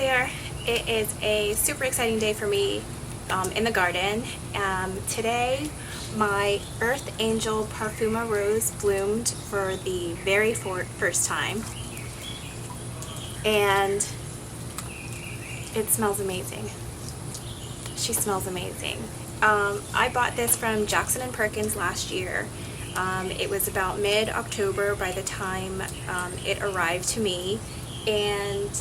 there, it is a super exciting day for me in the garden. Today my Earth Angel Parfuma Rose bloomed for the very first time, and it smells amazing. She smells amazing. I bought this from Jackson Perkins last year. It was about mid-October by the time it arrived to me, and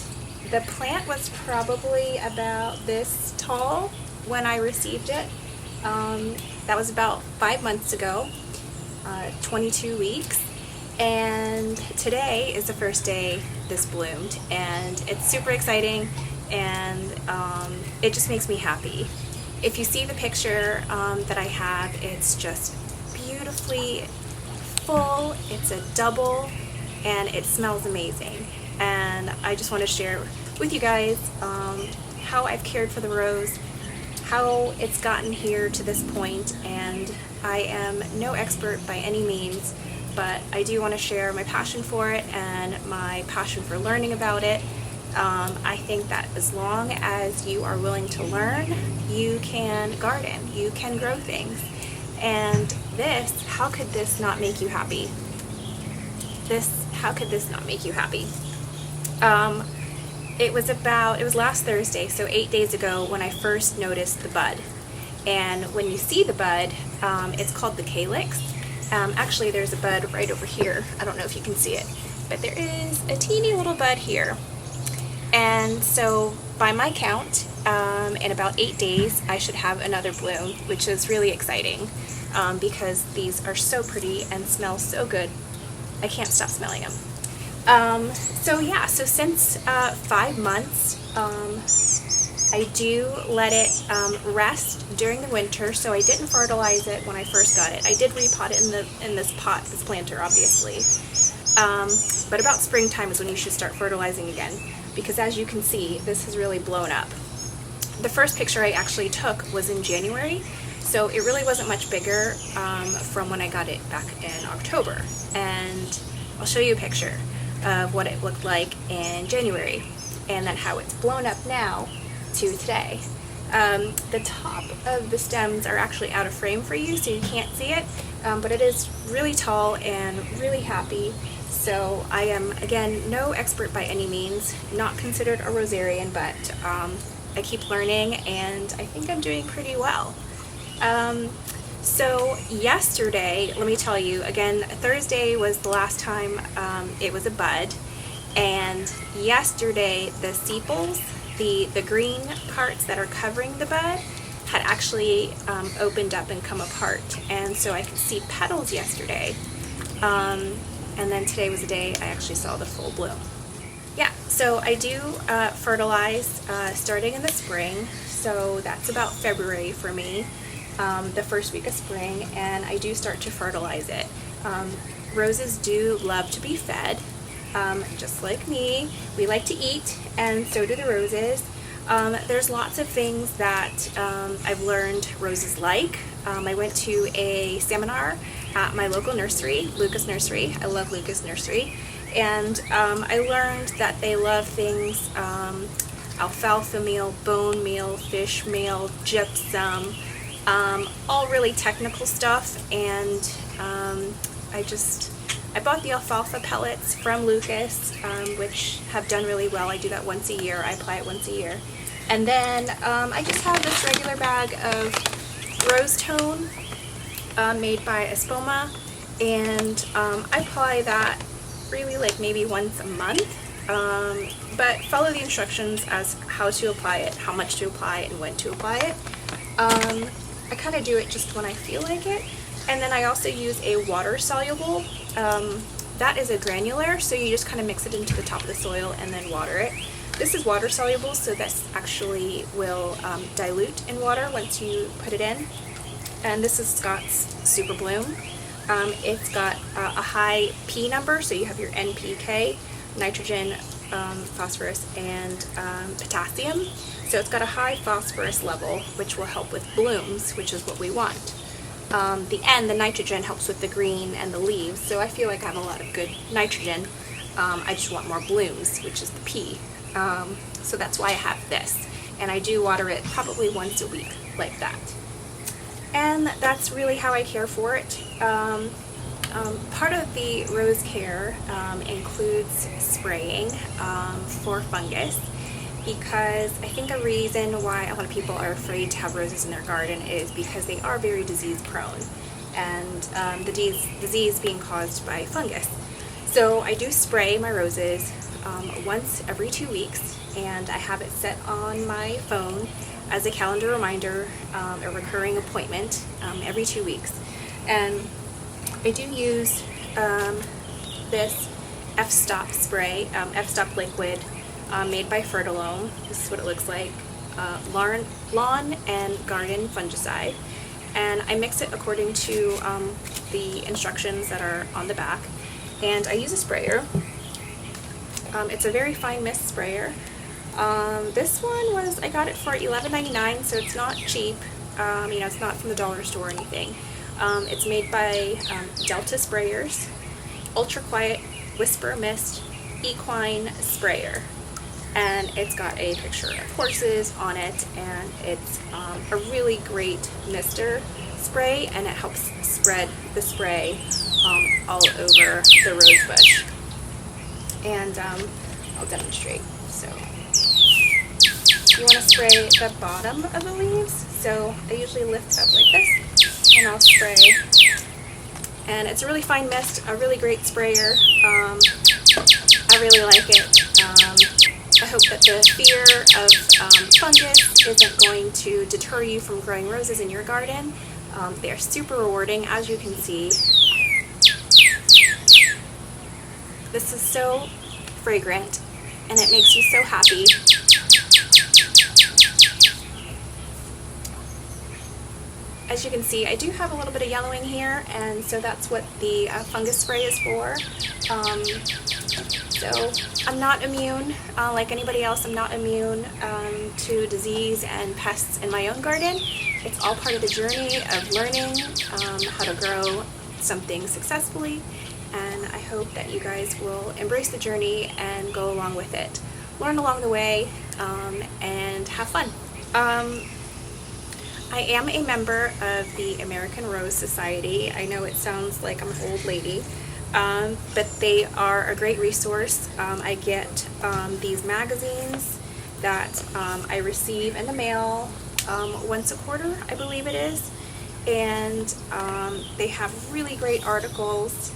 the plant was probably about this tall when I received it. That was about 5 months ago, 22 weeks, and today is the first day this bloomed, and it's super exciting, and it just makes me happy. If you see the picture that I have, it's just beautifully full, it's a double, and it smells amazing. And I just want to share with you guys how I've cared for the rose, how it's gotten here to this point, and I am no expert by any means, but I do want to share my passion for it and my passion for learning about it. I think that as long as you are willing to learn, you can garden, you can grow things. And this, how could this not make you happy? How could this not make you happy? It was last Thursday, so 8 days ago, when I first noticed the bud. And when you see the bud, it's called the calyx. Actually, there's a bud right over here. I don't know if you can see it, but there is a teeny little bud here. And so by my count, in about 8 days, I should have another bloom, which is really exciting because these are so pretty and smell so good. I can't stop smelling them. So since 5 months, I do let it rest during the winter, so I didn't fertilize it when I first got it. I did repot it in this planter, obviously. But about springtime is when you should start fertilizing again, because as you can see, this has really blown up. The first picture I actually took was in January, so it really wasn't much bigger from when I got it back in October. And I'll show you a picture of what it looked like in January, and then how it's blown up now to today. The top of the stems are actually out of frame for you, so you can't see it, but it is really tall and really happy. So I am, again, no expert by any means, not considered a rosarian, but I keep learning, and I think I'm doing pretty well. So yesterday, let me tell you, again, Thursday was the last time it was a bud, and yesterday the sepals, the green parts that are covering the bud, had actually opened up and come apart, and so I could see petals yesterday. And then today was the day I actually saw the full bloom. Yeah, so I do fertilize starting in the spring, so that's about February for me, the first week of spring, and I do start to fertilize it. Roses do love to be fed, just like me. We like to eat, and so do the roses. There's lots of things that I've learned roses like. I went to a seminar at my local nursery, Lucas Nursery. I love Lucas Nursery. And I learned that they love things alfalfa meal, bone meal, fish meal, gypsum, all really technical stuff. And I bought the alfalfa pellets from Lucas, which have done really well. I do that once a year. I apply it once a year. And then I just have this regular bag of rose tone made by Espoma, and I apply that really like maybe once a month, but follow the instructions as how to apply it, how much to apply it, and when to apply it. I kind of do it just when I feel like it. And then I also use a water soluble. That is a granular, so you just kind of mix it into the top of the soil and then water it. This is water soluble, so this actually will dilute in water once you put it in. And this is Scott's Super Bloom. It's got a high P number, so you have your NPK, nitrogen, phosphorus, and potassium. So it's got a high phosphorus level, which will help with blooms, which is what we want. The nitrogen helps with the green and the leaves, so I feel like I have a lot of good nitrogen. I just want more blooms, which is the P. So that's why I have this. And I do water it probably once a week, like that. And that's really how I care for it. Part of the rose care includes spraying for fungus, because I think a reason why a lot of people are afraid to have roses in their garden is because they are very disease prone, and the disease being caused by fungus. So I do spray my roses once every 2 weeks, and I have it set on my phone as a calendar reminder, a recurring appointment every 2 weeks. And I do use this F-Stop spray, F-Stop liquid made by Fertilome. This is what it looks like. Lawn and garden fungicide. And I mix it according to the instructions that are on the back. And I use a sprayer. It's a very fine mist sprayer. This one I got it for $11.99, so it's not cheap. You know, it's not from the dollar store or anything. It's made by Delta Sprayers, Ultra Quiet Whisper Mist Equine Sprayer. And it's got a picture of horses on it, and it's a really great mister spray, and it helps spread the spray all over the rose bush. And I'll demonstrate. So you want to spray the bottom of the leaves. So I usually lift it up like this, and I'll spray. And it's a really fine mist, a really great sprayer. I really like it. I hope that the fear of fungus isn't going to deter you from growing roses in your garden. They are super rewarding, as you can see. This is so fragrant, and it makes you so happy. As you can see, I do have a little bit of yellowing here, and so that's what the fungus spray is for. So I'm not immune, like anybody else. I'm not immune to disease and pests in my own garden. It's all part of the journey of learning how to grow something successfully, and I hope that you guys will embrace the journey and go along with it. Learn along the way and have fun. I am a member of the American Rose Society. I know it sounds like I'm an old lady, but they are a great resource. I get these magazines that I receive in the mail once a quarter, I believe it is, and they have really great articles,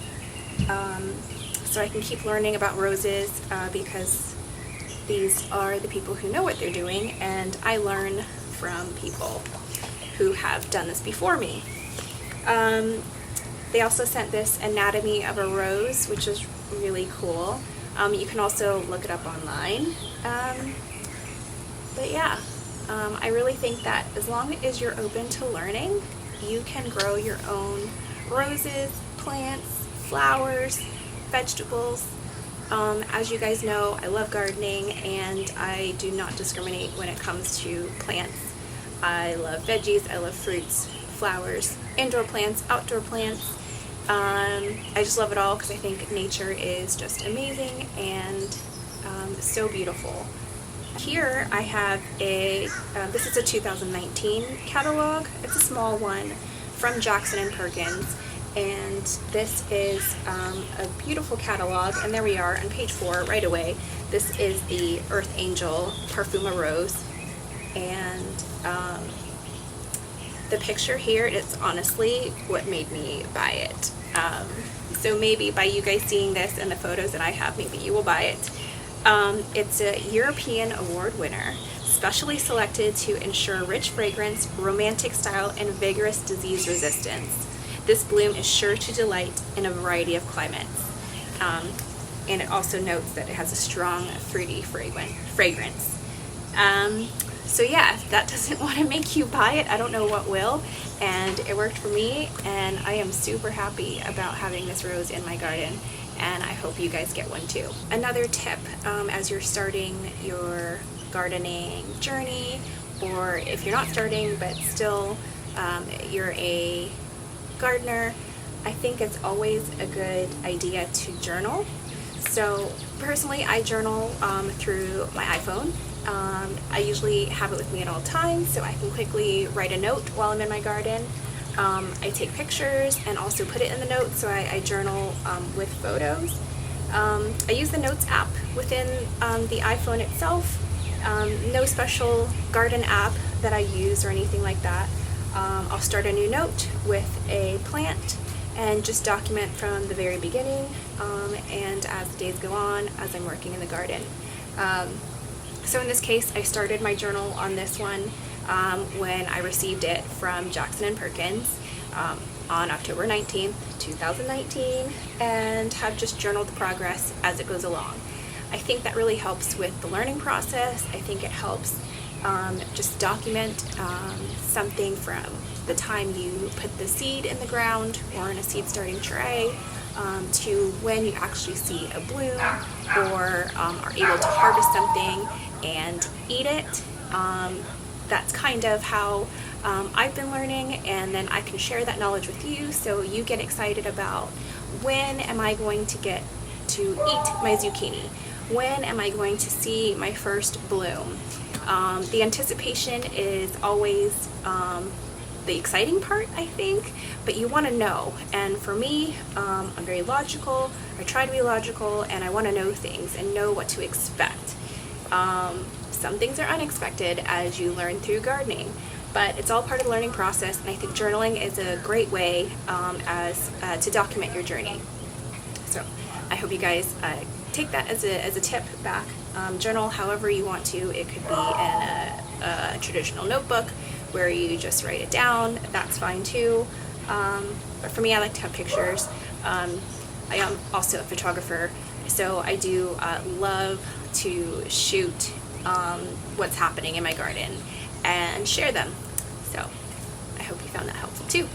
so I can keep learning about roses because these are the people who know what they're doing, and I learn from people who have done this before me. They also sent this Anatomy of a Rose, which is really cool. You can also look it up online. But yeah, I really think that as long as you're open to learning, you can grow your own roses, plants, flowers, vegetables. As you guys know, I love gardening, and I do not discriminate when it comes to plants. I love veggies, I love fruits, flowers, indoor plants, outdoor plants. I just love it all because I think nature is just amazing and so beautiful. Here I have this is a 2019 catalog. It's a small one from Jackson Perkins, and this is a beautiful catalog, and there we are on page 4 right away. This is the Earth Angel Parfuma Rose, and the picture here is honestly what made me buy it. So maybe by you guys seeing this and the photos that I have, maybe you will buy it. It's a European award winner, specially selected to ensure rich fragrance, romantic style, and vigorous disease resistance. This bloom is sure to delight in a variety of climates. And it also notes that it has a strong fruity fragrance. So yeah, if that doesn't want to make you buy it, I don't know what will. And it worked for me, and I am super happy about having this rose in my garden, and I hope you guys get one too. Another tip, as you're starting your gardening journey, or if you're not starting but still you're a gardener, I think it's always a good idea to journal. So personally, I journal through my iPhone. I usually have it with me at all times, so I can quickly write a note while I'm in my garden. I take pictures and also put it in the notes, so I journal with photos. I use the Notes app within the iPhone itself. No special garden app that I use or anything like that. I'll start a new note with a plant and just document from the very beginning and as the days go on as I'm working in the garden. So in this case, I started my journal on this one when I received it from Jackson Perkins on October 19th, 2019, and have just journaled the progress as it goes along. I think that really helps with the learning process. I think it helps just document something from the time you put the seed in the ground or in a seed starting tray to when you actually see a bloom or are able to harvest something and eat it. That's kind of how I've been learning, and then I can share that knowledge with you so you get excited about when am I going to get to eat my zucchini? When am I going to see my first bloom? The anticipation is always the exciting part, I think, but you want to know. And for me, I'm very logical. I try to be logical, and I want to know things and know what to expect. Some things are unexpected as you learn through gardening, but it's all part of the learning process, and I think journaling is a great way to document your journey. So I hope you guys take that as a tip back. Journal however you want to. It could be in a traditional notebook where you just write it down. That's fine too. But for me, I like to have pictures. I am also a photographer, so I do love to shoot what's happening in my garden and share them. So I hope you found that helpful too.